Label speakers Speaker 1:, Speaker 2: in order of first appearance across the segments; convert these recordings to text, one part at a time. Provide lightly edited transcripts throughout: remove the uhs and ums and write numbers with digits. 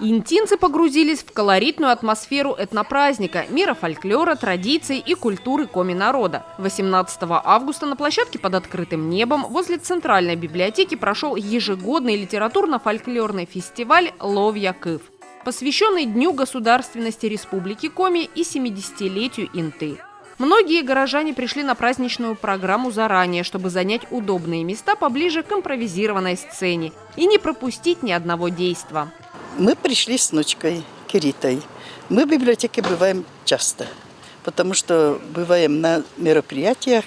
Speaker 1: Интинцы погрузились в колоритную атмосферу этнопраздника, мира фольклора, традиций и культуры коми-народа. 18 августа на площадке под открытым небом возле Центральной библиотеки прошел ежегодный литературно-фольклорный фестиваль «Ловья Кыв», посвященный Дню государственности Республики Коми и 70-летию Инты. Многие горожане пришли на праздничную программу заранее, чтобы занять удобные места поближе к импровизированной сцене и не пропустить ни одного действа.
Speaker 2: Мы пришли с внучкой Киритой. Мы в библиотеке бываем часто, потому что бываем на мероприятиях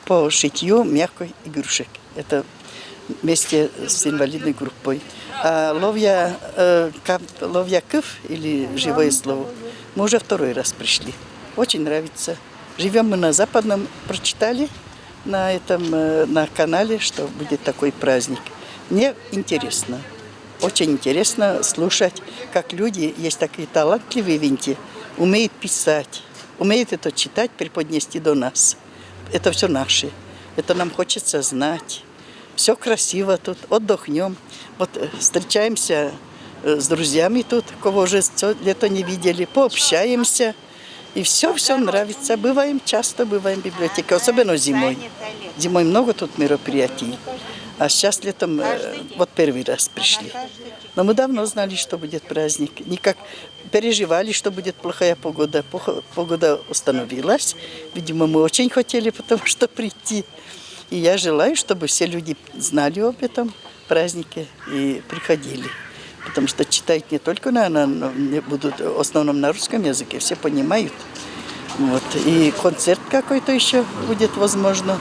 Speaker 2: по шитью мягких игрушек. Это вместе с инвалидной группой. А ловья Кыв, или живое слово, мы уже второй раз пришли. Очень нравится. Живем мы на Западном, прочитали на канале, что будет такой праздник. Мне интересно. Очень интересно слушать, как люди, есть такие талантливые винти, умеют писать, умеют это читать, преподнести до нас. Это все наше. Это нам хочется знать. Все красиво тут, отдохнем. Вот встречаемся с друзьями тут, кого уже лето не видели, пообщаемся. И все нравится. Часто бываем в библиотеке, особенно зимой. Зимой много тут мероприятий. А сейчас летом вот первый раз пришли. Но мы давно знали, что будет праздник. Никак переживали, что будет плохая погода. Погода установилась. Видимо, мы очень хотели, потому что прийти. И я желаю, чтобы все люди знали об этом празднике и приходили. Потому что читают не только будут в основном на русском языке, все понимают. Вот. И концерт какой-то еще будет возможно.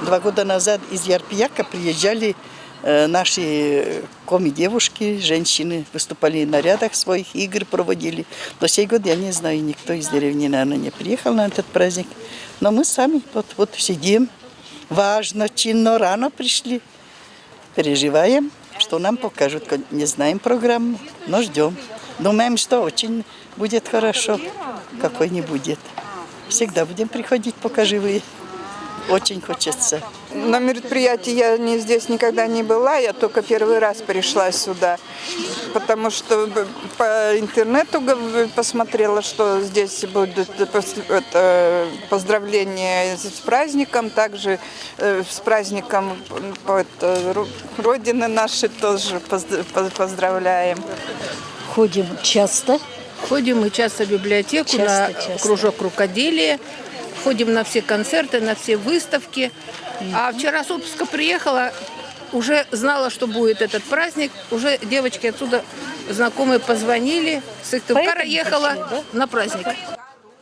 Speaker 2: 2 года назад из Ярпияка приезжали наши коми-девушки, женщины, выступали на рядах своих, игр проводили. Но сей год, я не знаю, никто из деревни, наверное, не приехал на этот праздник. Но мы сами вот сидим, важно, чинно, рано пришли, переживаем, что нам покажут. Не знаем программу, но ждем. Думаем, что очень будет хорошо, какой не будет. Всегда будем приходить, пока живые. Очень хочется.
Speaker 3: На мероприятии я здесь никогда не была, я только первый раз пришла сюда, потому что по интернету посмотрела, что здесь будут поздравления с праздником, также с праздником Родины нашей тоже поздравляем.
Speaker 4: Ходим часто.
Speaker 5: Ходим мы часто в библиотеку, на кружок рукоделия. Ходим на все концерты, на все выставки. А вчера с отпуска приехала, уже знала, что будет этот праздник. Уже девочки отсюда знакомые позвонили. С Сыктывкара ехала на праздник.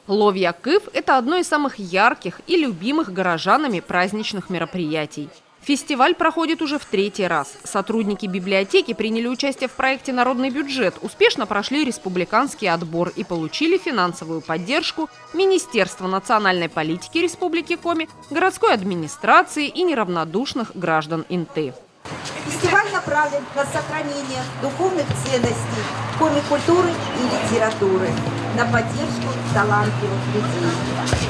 Speaker 1: Ловья Кыв – это одно из самых ярких и любимых горожанами праздничных мероприятий. Фестиваль проходит уже в 3-й раз. Сотрудники библиотеки приняли участие в проекте «Народный бюджет», успешно прошли республиканский отбор и получили финансовую поддержку Министерства национальной политики Республики Коми, городской администрации и неравнодушных граждан Инты.
Speaker 6: Фестиваль направлен на сохранение духовных ценностей, коми-культуры и литературы, на поддержку талантливых людей.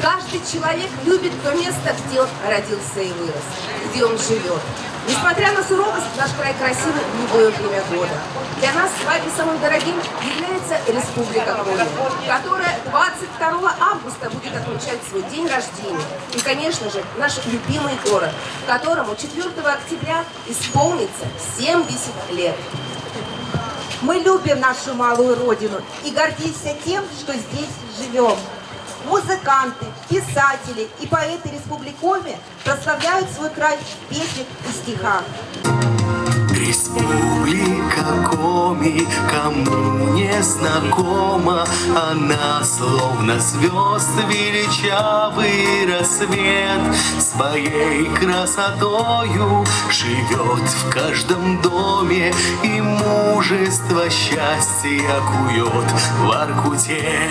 Speaker 6: Каждый человек любит то место, где он родился и вырос, где он живет. Несмотря на суровость, наш край красивый в любое время года. Для нас с вами самым дорогим является Республика Коми, которая 22 августа будет отмечать свой день рождения. И, конечно же, наш любимый город, которому 4 октября исполнится 70 лет. Мы любим нашу малую родину и гордимся тем, что здесь живем. Музыканты, писатели и поэты Республики Коми прославляют свой край в песнях и стихах.
Speaker 7: Республика Коми, кому не знакома, она словно звезд величавый рассвет, своей красотою живет в каждом доме и мужество счастья кует в Воркуте.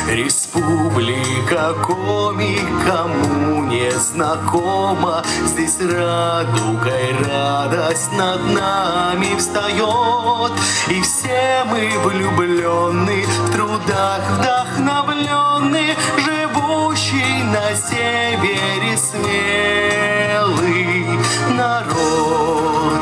Speaker 7: Республика Коми, кому не знакома, здесь радугой радость над нами встает, и все мы влюбленны, в трудах вдохновленны, живущий на севере смелый народ.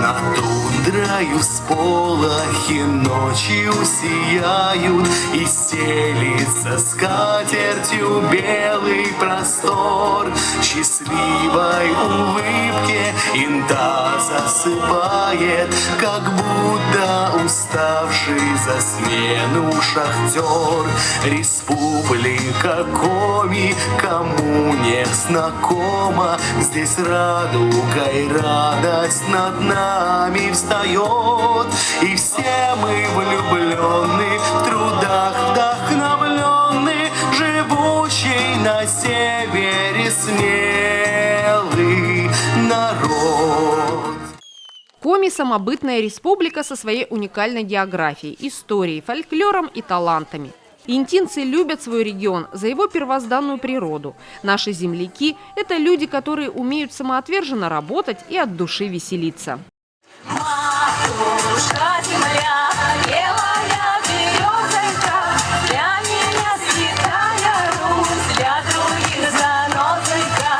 Speaker 7: Над тундрою всполохи ночью сияют, и стелится скатертью белый простор. Счастливой улыбке инта засыпает, как будто уставший за смену шахтер. Республика Коми, кому не знакома, здесь радугой радость над нами встает. И все мы влюблены, в трудах вдохновленны, живущий на севере смелый народ.
Speaker 1: Коми – самобытная республика со своей уникальной географией, историей, фольклором и талантами. Интинцы любят свой регион за его первозданную природу. Наши земляки – это люди, которые умеют самоотверженно работать и от души веселиться.
Speaker 8: Матушка земля, белая березонька, для меня святая Русь, для других занозонька.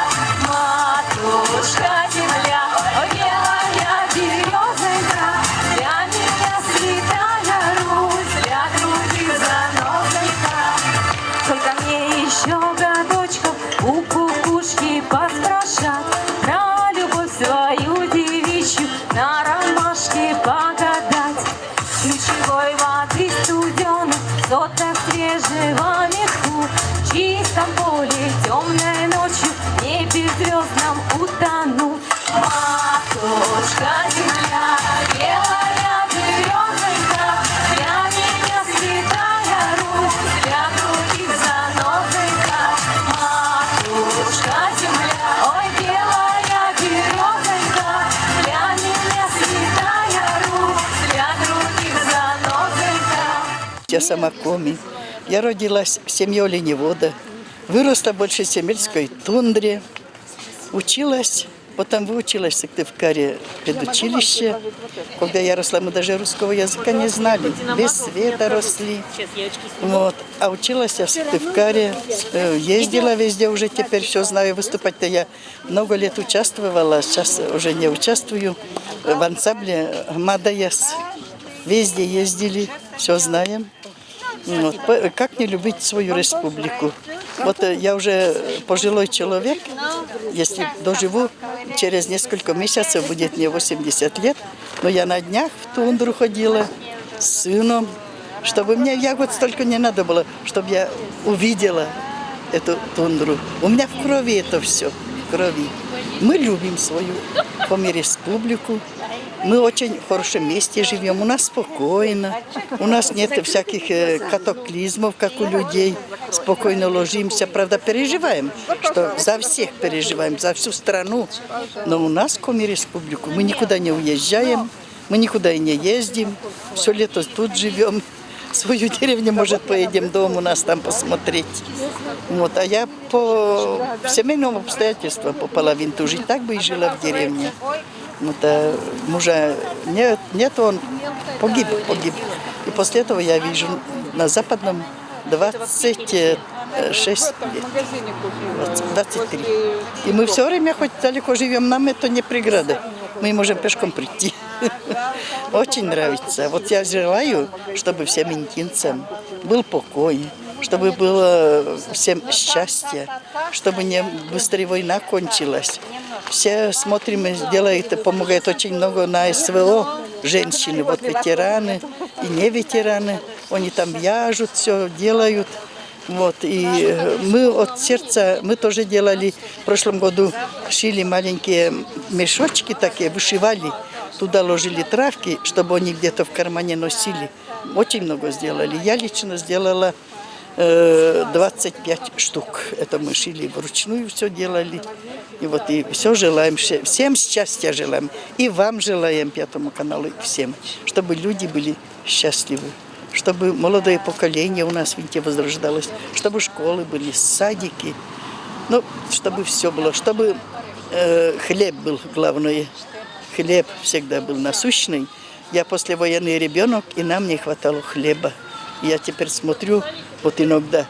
Speaker 8: Матушка земля, белая березонька, для меня святая Русь, для других занозонька. Сколько мне еще годочков у кукушки поспрашать про любовь свою девичью, на ромашке погадать. Ключевой воды студеной, соток свежего меху, в чистом поле темной ночью, в небе звездном утону. Матушка земля, белая березонька, для меня святая Русь, для других занозонька. Матушка земля, ой, белая березонька, для меня святая Русь, для других занозонька.
Speaker 2: Я сама Коми. Я родилась в семье оленевода, выросла в Большесемельской тундре, училась, потом выучилась в Сыктывкаре педучилище. Когда я росла, мы даже русского языка не знали, без света росли. Вот. А училась я в Сыктывкаре, ездила везде, уже теперь все знаю, выступать-то я много лет участвовала, сейчас уже не участвую. В ансамбле «Мадаяс» везде ездили, все знаем. Вот. Как не любить свою республику? Вот я уже пожилой человек, если доживу, через несколько месяцев будет мне 80 лет, но я на днях в тундру ходила с сыном, чтобы мне ягод столько не надо было, чтобы я увидела эту тундру. У меня в крови это все, в крови. Мы любим свою Коми-республику. Мы очень в хорошем месте живем, у нас спокойно, у нас нет всяких катаклизмов, как у людей. Спокойно ложимся, правда, переживаем, что за всех переживаем, за всю страну. Но у нас Коми-республику, мы никуда не уезжаем, мы никуда и не ездим, все лето тут живем. В свою деревню, может, поедем дом у нас там посмотреть. Вот. А я по семейным обстоятельствам попала в Инту жить, так бы и жила в деревне. Вот, а мужа нет, он погиб. И после этого я вижу на Западном 26 лет, 23. И мы все время, хоть далеко живем, нам это не преграда. Мы можем пешком прийти. Очень нравится. Вот я желаю, чтобы всем интинцам был покой, чтобы было всем счастье, чтобы не быстрее война кончилась. Все смотрим, делают, помогает очень много на СВО женщины, вот ветераны и не ветераны. Они там вяжут, все делают. Вот, и мы от сердца, мы тоже делали, в прошлом году шили маленькие мешочки такие, вышивали, туда ложили травки, чтобы они где-то в кармане носили. Очень много сделали. Я лично сделала 25 штук. Это мы шили вручную, все делали. И вот и все желаем, всем счастья желаем. И вам желаем, Пятому каналу, и всем, чтобы люди были счастливы. Чтобы молодое поколение у нас в Инте возрождалось, чтобы школы были, садики, ну, чтобы все было, чтобы хлеб был главное. Хлеб всегда был насущный. Я послевоенный ребенок, и нам не хватало хлеба. Я теперь смотрю, вот иногда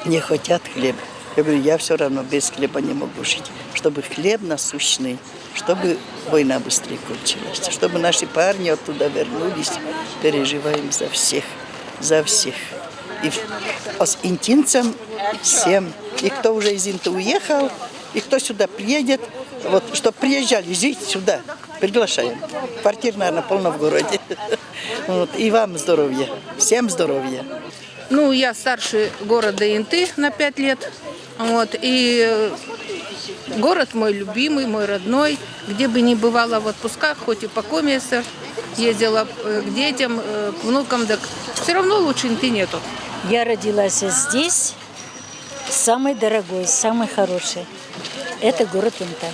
Speaker 2: не хотят хлеба. Я говорю, я все равно без хлеба не могу жить. Чтобы хлеб насущный чтобы война быстрее кончилась, чтобы наши парни оттуда вернулись. Переживаем за всех, за всех. И с интинцам всем. И кто уже из Инты уехал, и кто сюда приедет, вот, чтобы приезжали жить сюда, приглашаем. Квартир, наверное, полно в городе. Вот, и вам здоровья, всем здоровья.
Speaker 5: Ну, я старше города Инты на 5 лет. Вот, и город мой любимый, мой родной. Где бы ни бывала в отпусках, хоть и по Комиесу, ездила к детям, к внукам, так все равно лучше Инты нету.
Speaker 4: Я родилась здесь, самый дорогой, самый хороший. Это город Инта.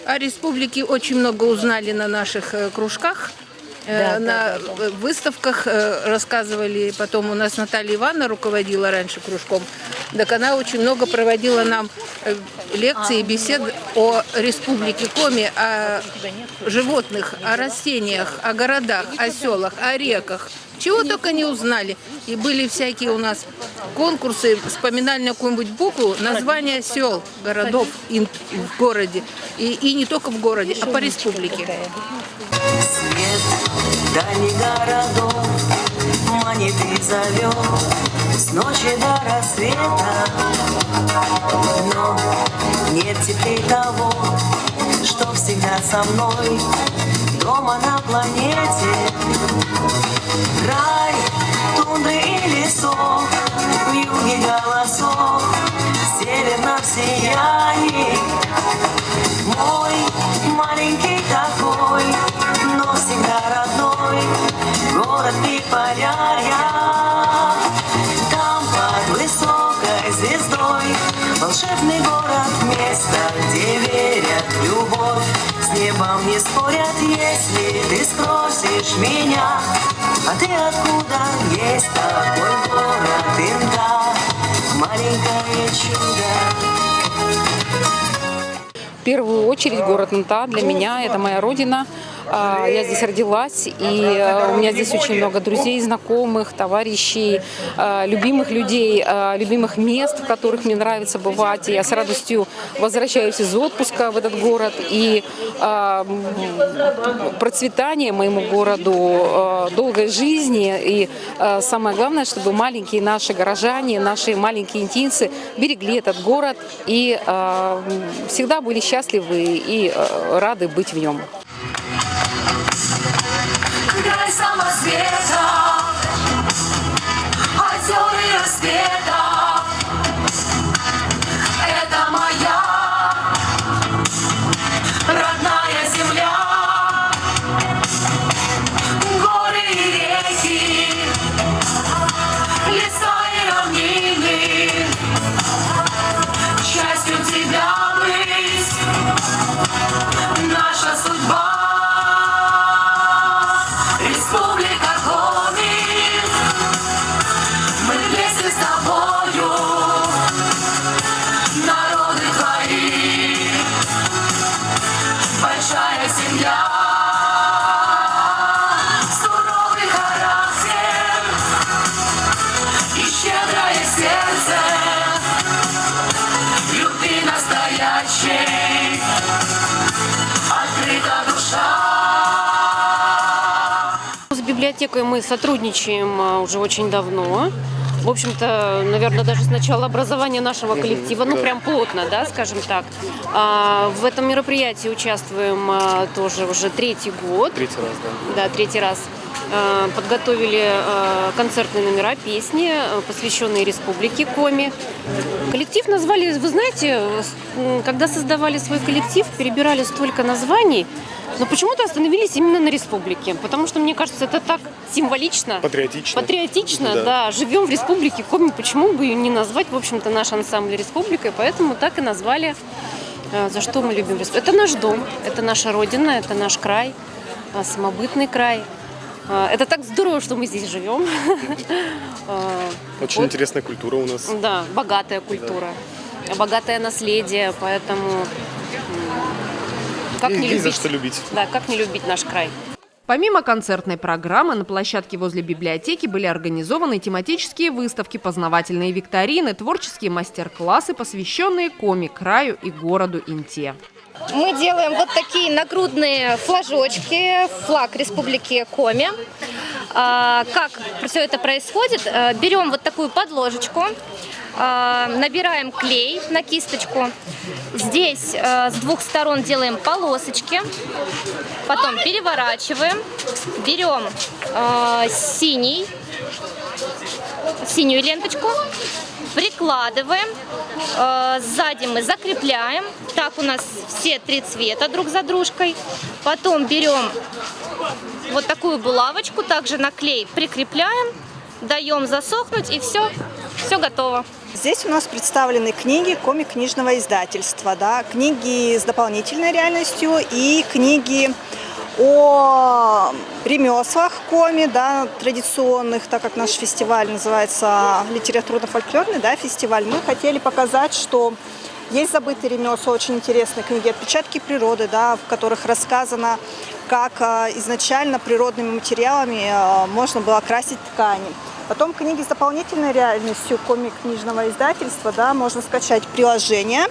Speaker 5: О республике очень много узнали на наших кружках. На выставках рассказывали. Потом у нас Наталья Ивановна руководила раньше кружком. Так она очень много проводила нам лекций и бесед о республике Коми, о животных, о растениях, о городах, о селах, о реках. Чего только не узнали. И были всякие у нас конкурсы, вспоминали на какую-нибудь букву, названия сел, городов в городе. И не только в городе, а по республике.
Speaker 8: Свет дальних городов манит и зовет с ночи до рассвета. Но нет теплей того, что всегда со мной дома на планете. Рай, тундры и лесов, в юге голосов, северном сиянии. Мой маленький такой, но всегда родной город Пикпоряя. Там под высокой звездой волшебный город, место, где верят в любовь. С небом не спорят, если ты спросишь меня, а ты откуда? Есть такой город Инта, маленькое чудо.
Speaker 9: В первую очередь город Инта для меня – это моя родина. Я здесь родилась, и у меня здесь очень много друзей, знакомых, товарищей, любимых людей, любимых мест, в которых мне нравится бывать. И я с радостью возвращаюсь из отпуска в этот город. И процветание моему городу, долгой жизни. И самое главное, чтобы маленькие наши горожане, наши маленькие интинцы берегли этот город и всегда были счастливы и рады быть в нем.
Speaker 8: Край самоцвета, озер и рассветов. Это моя родная земля. Горы и реки, леса и равнины. Счастью тебя быть, наша судьба. Республика Коми, мы вместе с тобою, народы твои, большая семья, суровый характер и щедрое сердце, любви настоящей, открыта душа.
Speaker 10: С библиотекой мы сотрудничаем уже очень давно. В общем-то, наверное, даже с начала образования нашего коллектива, ну, прям плотно, да, скажем так. В этом мероприятии участвуем тоже уже третий год.
Speaker 11: Третий раз, да.
Speaker 10: Да, третий раз. Подготовили концертные номера, песни, посвященные Республике Коми. Коллектив назвали, вы знаете, когда создавали свой коллектив, перебирали столько названий, но почему-то остановились именно на республике, потому что, мне кажется, это так символично.
Speaker 11: Патриотично.
Speaker 10: Патриотично, да. Живем в Республике Коми, почему бы не назвать, в общем-то, наш ансамбль республикой, поэтому так и назвали, за что мы любим республику. Это наш дом, это наша родина, это наш край, самобытный край. Это так здорово, что мы здесь живем.
Speaker 11: Очень интересная культура у нас.
Speaker 10: Да, богатая культура, богатое наследие, поэтому как не любить?
Speaker 11: За что любить.
Speaker 10: Да, как не любить наш край.
Speaker 1: Помимо концертной программы, на площадке возле библиотеки были организованы тематические выставки, познавательные викторины, творческие мастер-классы, посвященные Коми, краю и городу Инте.
Speaker 12: Мы делаем вот такие нагрудные флажочки, флаг Республики Коми. Как все это происходит? Берем вот такую подложечку, набираем клей на кисточку. Здесь с двух сторон делаем полосочки, потом переворачиваем, берем синюю ленточку, прикладываем, сзади мы закрепляем. Так у нас все три цвета друг за дружкой. Потом берем вот такую булавочку, также на клей прикрепляем, даем засохнуть, и все готово.
Speaker 13: Здесь у нас представлены книги коми-книжного издательства, да, книги с дополнительной реальностью и книги о ремеслах коми, да, традиционных, так как наш фестиваль называется литературно-фольклорный, да, фестиваль. Мы хотели показать, что есть забытые ремесла, очень интересные книги, отпечатки природы, да, в которых рассказано, как изначально природными материалами можно было красить ткани. Потом книги с дополнительной реальностью коми-книжного издательства, да, можно скачать приложение,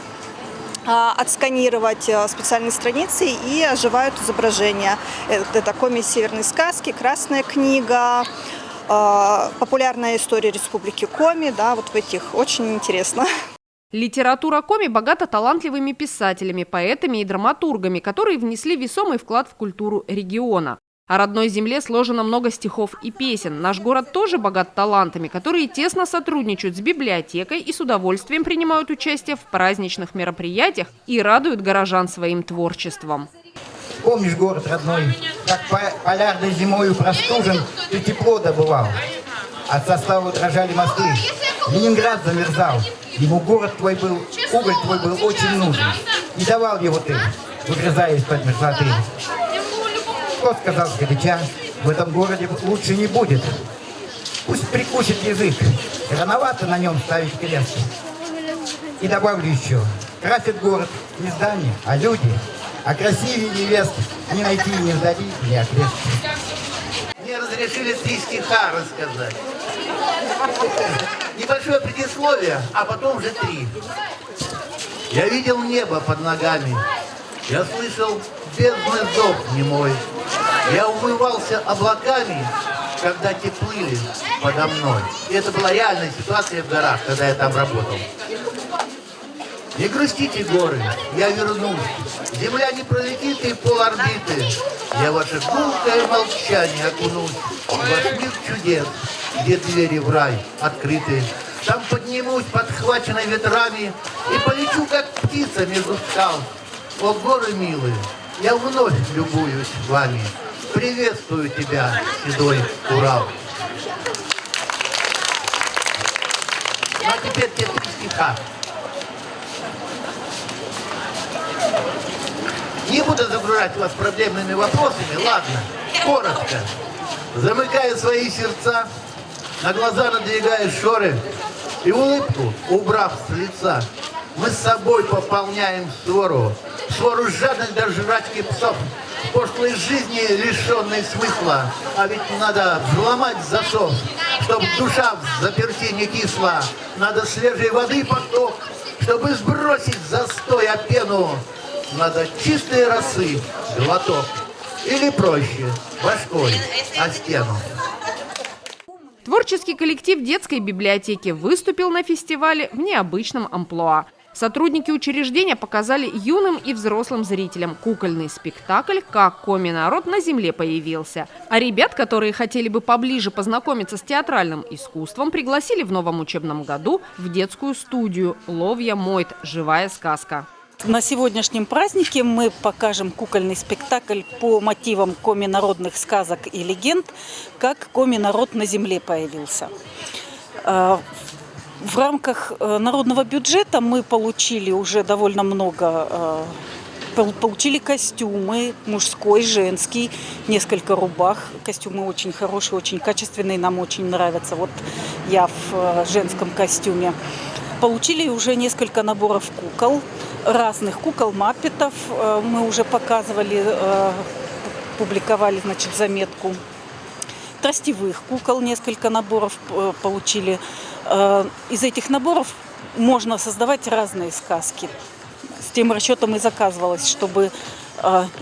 Speaker 13: отсканировать специальные страницы, и оживают изображения. Это коми северной сказки, Красная книга, популярная история Республики Коми, да, вот в этих очень интересно.
Speaker 1: Литература коми богата талантливыми писателями, поэтами и драматургами, которые внесли весомый вклад в культуру региона. О родной земле сложено много стихов и песен. Наш город тоже богат талантами, которые тесно сотрудничают с библиотекой и с удовольствием принимают участие в праздничных мероприятиях и радуют горожан своим творчеством.
Speaker 14: Помнишь город родной, как полярной зимою простужен, ты тепло добывал. От состава дрожали мосты. Ленинград замерзал. Ему город твой был, уголь твой был очень нужен. Не давал его ты, выгрызая из-под мерзлоты. Кто сказал сгоряча, в этом городе лучше не будет. Пусть прикусит язык, рановато на нем ставить крест. И добавлю еще, красит город не здания, а люди. А красивее невест не найти, не вдали, не окрест.
Speaker 15: Мне разрешили 3 стиха рассказать. Небольшое предисловие, а потом уже 3. Я видел небо под ногами, я слышал бездны зов немой. Я умывался облаками, когда те плыли подо мной. И это была реальная ситуация в горах, когда я там работал. Не грустите, горы, я вернусь. Земля не пролетит и полорбиты. Я в ваше гулкое молчание окунусь. В ваш мир чудес, где двери в рай открыты. Там поднимусь, подхваченной ветрами, и полечу, как птица между скал. О, горы милые, я вновь любуюсь вами. Приветствую тебя, седой Урал. А теперь те 3 стиха. Не буду загружать вас проблемными вопросами, ладно, коротко. Замыкая свои сердца, на глаза надвигая шоры, и улыбку, убрав с лица, мы с собой пополняем свору жадных до жрачки псов, пошлой жизни, лишенной смысла. А ведь надо взломать засов, чтоб душа в заперти не кисла. Надо свежей воды поток, чтобы сбросить застой о пену. Надо чистой росы глоток, или проще, башкой о стену.
Speaker 1: Творческий коллектив детской библиотеки выступил на фестивале в необычном амплуа. Сотрудники учреждения показали юным и взрослым зрителям кукольный спектакль «Как коми-народ на земле появился». А ребят, которые хотели бы поближе познакомиться с театральным искусством, пригласили в новом учебном году в детскую студию «Ловья Мойт. Живая сказка».
Speaker 16: На сегодняшнем празднике мы покажем кукольный спектакль по мотивам коми-народных сказок и легенд, как коми-народ на земле появился. В рамках народного бюджета мы получили уже довольно много, получили костюмы, мужской, женский, несколько рубах. Костюмы очень хорошие, очень качественные, нам очень нравятся. Вот я в женском костюме. Получили уже несколько наборов кукол, разных кукол, маппетов. Мы уже показывали, публиковали, значит, заметку. Тростевых кукол несколько наборов получили. Из этих наборов можно создавать разные сказки. с тем расчетом и заказывалось, чтобы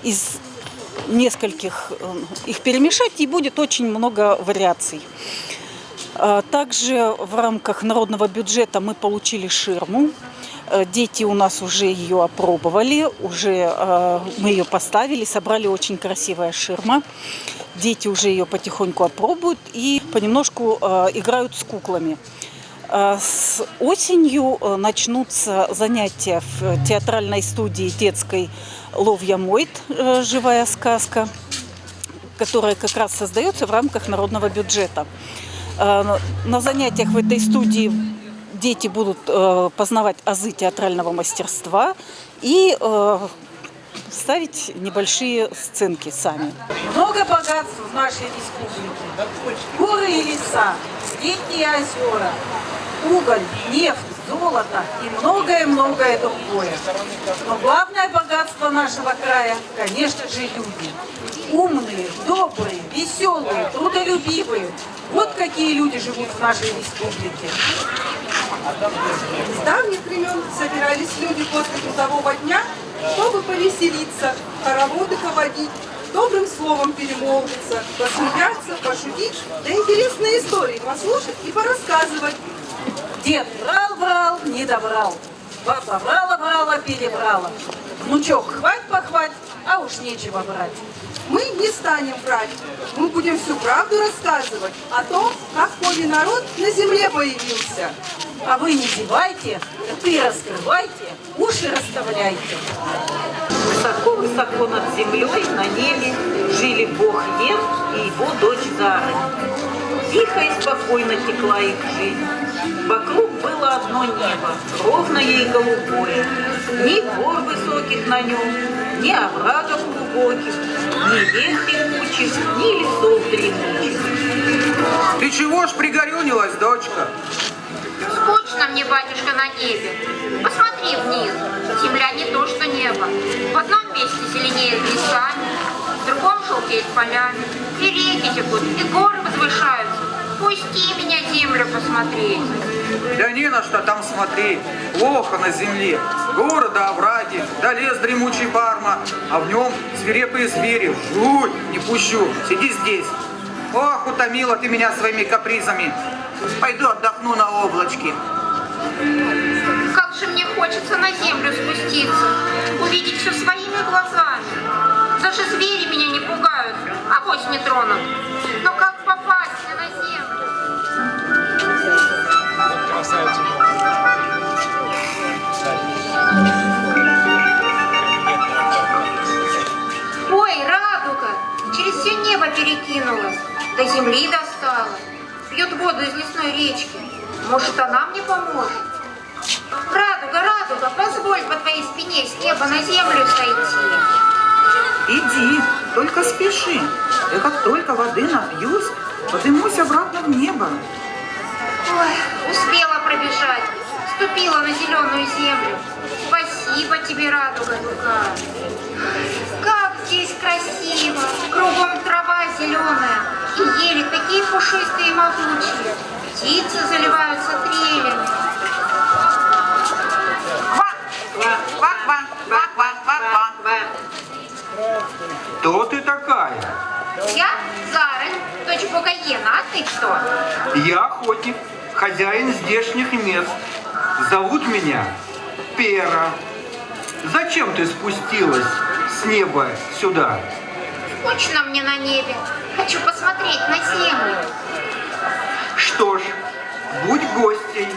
Speaker 16: из нескольких их перемешать, и будет очень много вариаций. Также в рамках народного бюджета мы получили ширму. Дети у нас уже ее опробовали, уже мы ее поставили, собрали очень красивая ширма. Дети уже ее потихоньку опробуют и понемножку играют с куклами. С осенью начнутся занятия в театральной студии детской «Ловья Мойт. Живая сказка», которая как раз создается в рамках народного бюджета. На занятиях в этой студии дети будут познавать азы театрального мастерства и ставить небольшие сценки сами.
Speaker 17: Много богатств в нашей республике. Горы и леса, летние озера, уголь, нефть, золото и многое-многое другое. Но главное богатство нашего края, конечно же, люди. Умные, добрые, веселые, трудолюбивые. Вот какие люди живут в нашей республике.
Speaker 18: С давних времен собирались люди после трудового дня, чтобы повеселиться, хороводы поводить, добрым словом перемолвиться, посмеяться, пошутить, да интересные истории послушать и порассказывать.
Speaker 17: Дед врал, не добрал. Баба врала, перебрала. Внучок хвать-похвать, а уж нечего брать.
Speaker 18: Мы не станем врать, мы будем всю правду рассказывать о том, как коми народ на земле появился.
Speaker 17: А вы не зевайте, рты раскрывайте, уши расставляйте.
Speaker 19: Высоко-высоко над землей на небе жили Бог Ев и его дочь Зара. Тихо и спокойно текла их жизнь. Вокруг было одно небо, ровное и голубое. Ни гор высоких на нем, ни оврагов глубоких, ни рек текучих, ни лесов дремучих.
Speaker 20: Ты чего ж пригорюнилась, дочка?
Speaker 21: Скучно мне, батюшка, на небе. Посмотри вниз. Земля не то, что небо. В одном месте зеленеет лесами, в другом желтеет полями. И реки текут, и горы возвышаются. Пусти меня землю посмотреть.
Speaker 20: Да не на что там смотреть. Плохо на земле. Горы да овраги, да лес дремучий Барма, а в нем свирепые звери. Жуть, не пущу. Сиди здесь. Ох, утомила ты меня своими капризами. Пойду отдохну на облачке.
Speaker 21: Как же мне хочется на землю спуститься, увидеть все своими глазами. Даже звери меня не пугают, авось не тронут. Но как попасть на землю? Ой, радуга! Через все небо перекинулась, до земли достала. Пьет воду из лесной речки. Может, она мне поможет? Радуга, радуга, позволь по твоей спине с неба на землю сойти.
Speaker 20: Иди, только спеши. Я как только воды напьюсь, поднимусь обратно в небо.
Speaker 21: Ой, успела пробежать, ступила на зеленую землю. Спасибо тебе, радуга другая. Как здесь красиво, кругом трава зеленая, и ели такие пушистые и могучие. Птицы заливаются трелями.
Speaker 20: Кто ты такая?
Speaker 21: Я Зара, дочь Богоена, а ты кто?
Speaker 20: Я охотник, хозяин здешних мест. Зовут меня Пера. Зачем ты спустилась с неба сюда?
Speaker 21: Скучно мне на небе. Хочу посмотреть на землю.
Speaker 20: Что ж, будь гостей.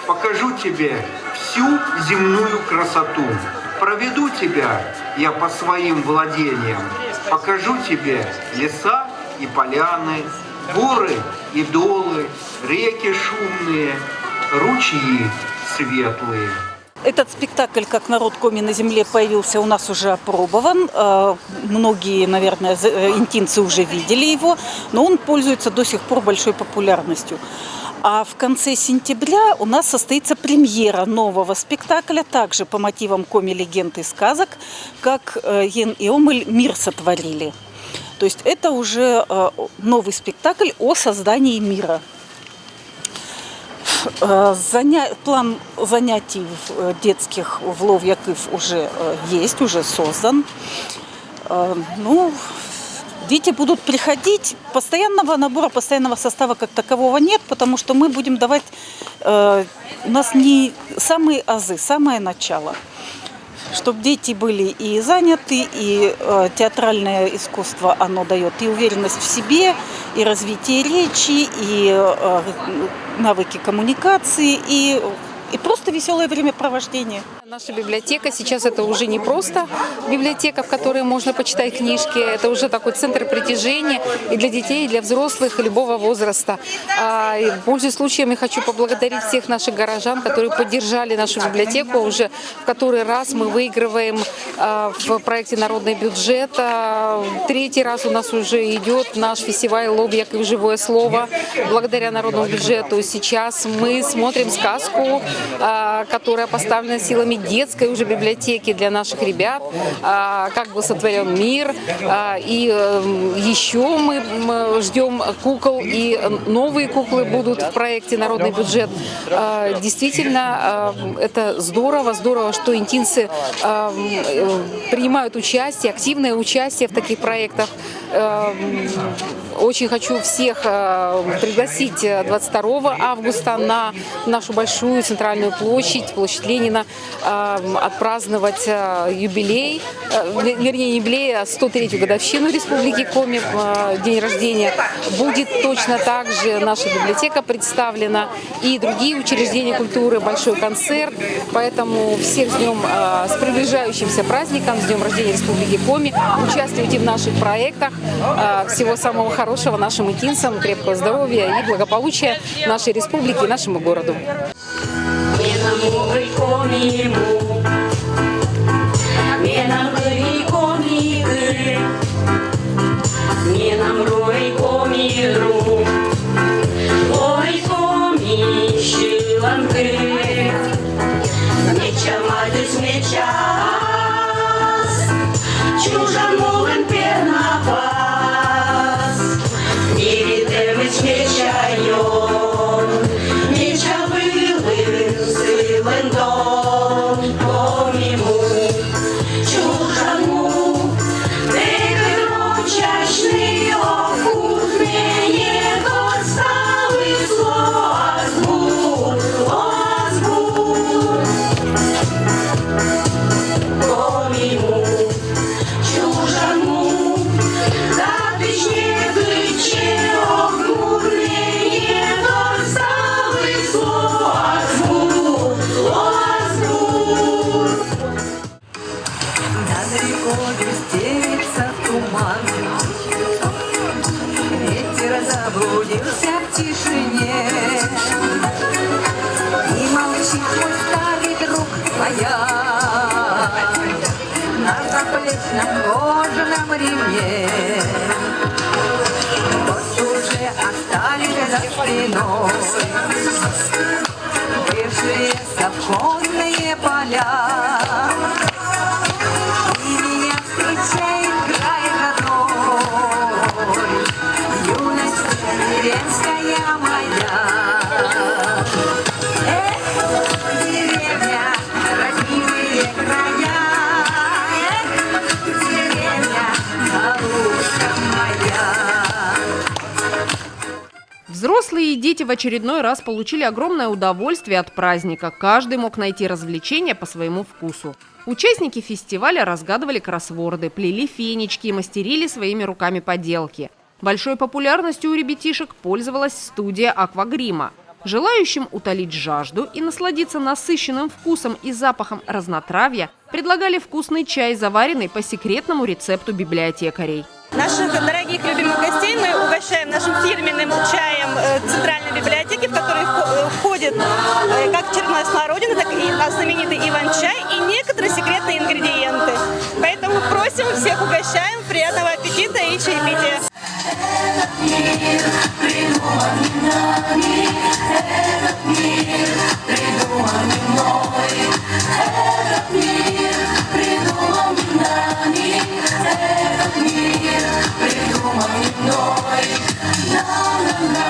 Speaker 20: Покажу тебе всю земную красоту. Проведу тебя я по своим владениям. Покажу тебе леса и поляны, горы и долы, реки шумные, ручьи светлые.
Speaker 16: Этот спектакль «Как народ коми на земле» появился у нас уже опробован. Многие, наверное, интинцы уже видели его, но он пользуется до сих пор большой популярностью. А в конце сентября у нас состоится премьера нового спектакля, также по мотивам коми легенд и сказок, как Йен и Омель мир сотворили. То есть это уже новый спектакль о создании мира. План занятий детских в Лов-Якыв уже есть, уже создан. Ну, дети будут приходить. Постоянного набора, постоянного состава как такового нет, потому что мы будем давать... У нас не самые азы, самое начало. Чтобы дети были и заняты, и театральное искусство, оно дает и уверенность в себе, и развитие речи, и навыки коммуникации, и просто веселое времяпровождение.
Speaker 9: Наша библиотека сейчас это уже не просто библиотека, в которой можно почитать книжки, это уже такой центр притяжения и для детей, и для взрослых, и любого возраста. Пользуясь случаем, я хочу поблагодарить всех наших горожан, которые поддержали нашу библиотеку. Уже в который раз мы выигрываем в проекте «Народный бюджет». Третий раз у нас уже идет наш фестиваль «Лов-Якыв. Живое слово». Благодаря народному бюджету сейчас мы смотрим сказку, которая поставлена силами детской уже библиотеки для наших ребят, как был сотворен мир. И еще мы ждем кукол, и новые куклы будут в проекте «Народный бюджет». Действительно, это здорово, что интинцы принимают участие, активное участие в таких проектах. Очень хочу всех пригласить 22 августа на нашу большую центральную площадь, площадь Ленина, отпраздновать юбилей, вернее, не юбилей, а 103-ю годовщину Республики Коми, день рождения. Будет точно так же наша библиотека представлена и другие учреждения культуры, большой концерт. Поэтому всех ждем с приближающимся праздником, с днем рождения Республики Коми. Участвуйте в наших проектах. Всего самого хорошего нашим интинцам, крепкого здоровья и благополучия нашей республике и нашему городу.
Speaker 8: Заблудился в тишине, и молчит мой старый друг моя на заплечном кожаном ремне. Вот уже остались за спиной бывшие совхозные поля, и меня встречает край родной, юность деревенская моя. Эх, деревня, родимые края, эх, деревня, голубка моя.
Speaker 1: Взрослые и дети в очередной раз получили огромное удовольствие от праздника. Каждый мог найти развлечения по своему вкусу. Участники фестиваля разгадывали кроссворды, плели фенечки и мастерили своими руками поделки. Большой популярностью у ребятишек пользовалась студия аквагрима. Желающим утолить жажду и насладиться насыщенным вкусом и запахом разнотравья предлагали вкусный чай, заваренный по секретному рецепту библиотекарей.
Speaker 13: Наших дорогих любимых гостей мы угощаем нашим фирменным чаем Центральной библиотеки, в который входит как черная смородина, так и знаменитый иван-чай и некоторые секретные ингредиенты. Поэтому просим всех, угощаем, приятного аппетита и чаепития.
Speaker 8: Этот мир придуман не нами, этот мир придуман не мной. Этот мир придуман не нами, этот мир придуман не мной. На-на-на,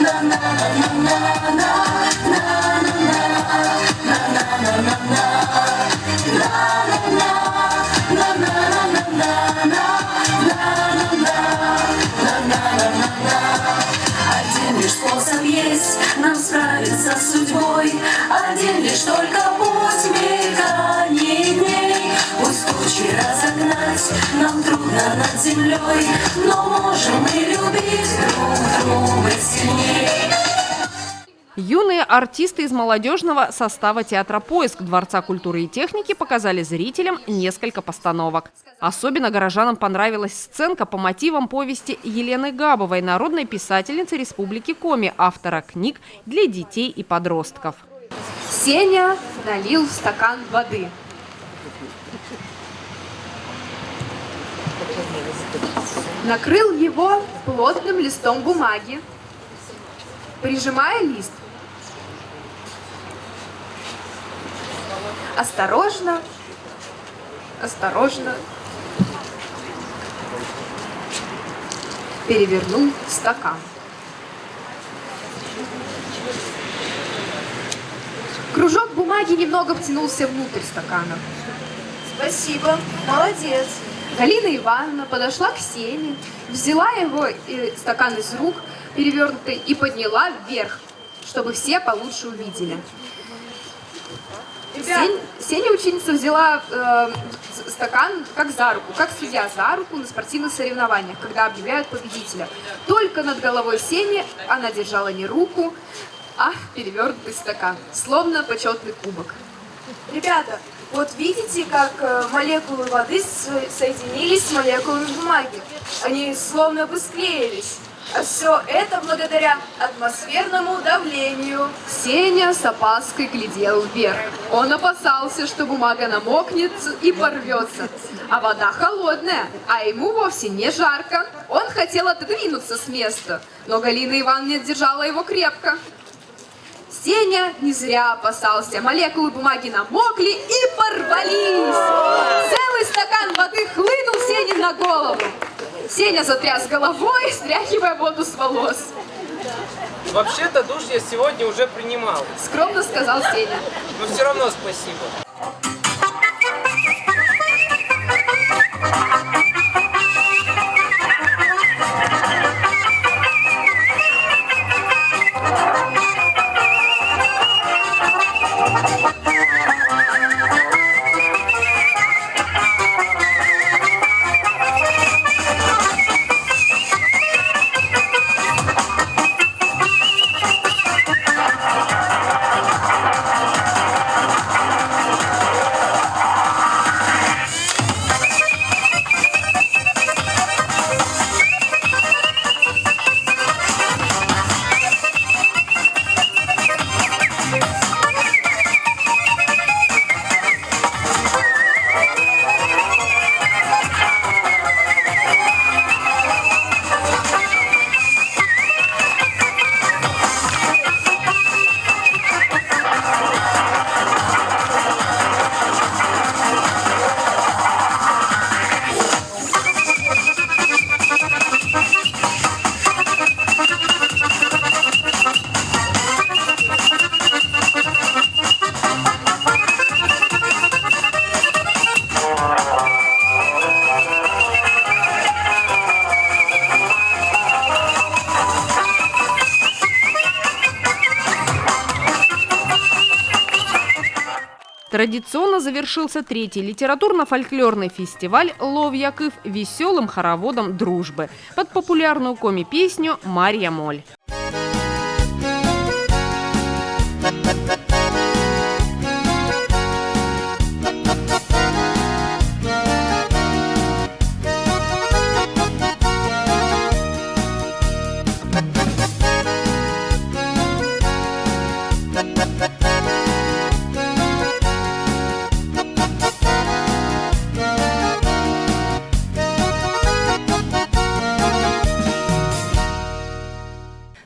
Speaker 8: на
Speaker 3: Один лишь способ есть нам справиться с судьбой, один лишь только путь мельканий дней. Пусть тучи разогнать нам трудно над землей, но можем мы любить друг друга сильней.
Speaker 1: Юные артисты из молодежного состава театра «Поиск» Дворца культуры и техники показали зрителям несколько постановок. Особенно горожанам понравилась сценка по мотивам повести Елены Габовой, народной писательницы Республики Коми, автора книг для детей и подростков.
Speaker 22: Сеня налил в стакан воды. Накрыл его плотным листом бумаги, прижимая лист. Осторожно, осторожно перевернул стакан. Кружок бумаги немного втянулся внутрь стакана.
Speaker 23: Спасибо, молодец.
Speaker 22: Галина Ивановна подошла к Сене, взяла его стакан из рук, перевернутый, и подняла вверх, чтобы все получше увидели. Сеня ученица взяла стакан как за руку, как судья за руку на спортивных соревнованиях, когда объявляют победителя. Только над головой Сени она держала не руку, а перевернутый стакан, словно почетный кубок.
Speaker 23: Ребята, вот видите, как молекулы воды соединились с молекулами бумаги. Они словно бы склеились. А все это благодаря атмосферному давлению.
Speaker 22: Сеня с опаской глядел вверх. Он опасался, что бумага намокнет и порвется. А вода холодная, а ему вовсе не жарко. Он хотел отодвинуться с места, но Галина Ивановна держала его крепко. Сеня не зря опасался. Молекулы бумаги намокли и порвались. Целый стакан воды хлынул Сене на голову. Сеня затряс головой, стряхивая воду с волос.
Speaker 24: Вообще-то душ я сегодня уже принимал.
Speaker 22: Скромно сказал Сеня.
Speaker 24: Но все равно спасибо.
Speaker 1: Традиционно завершился третий литературно-фольклорный фестиваль «Лов'якив» веселым хороводом дружбы под популярную коми-песню «Марья Моль».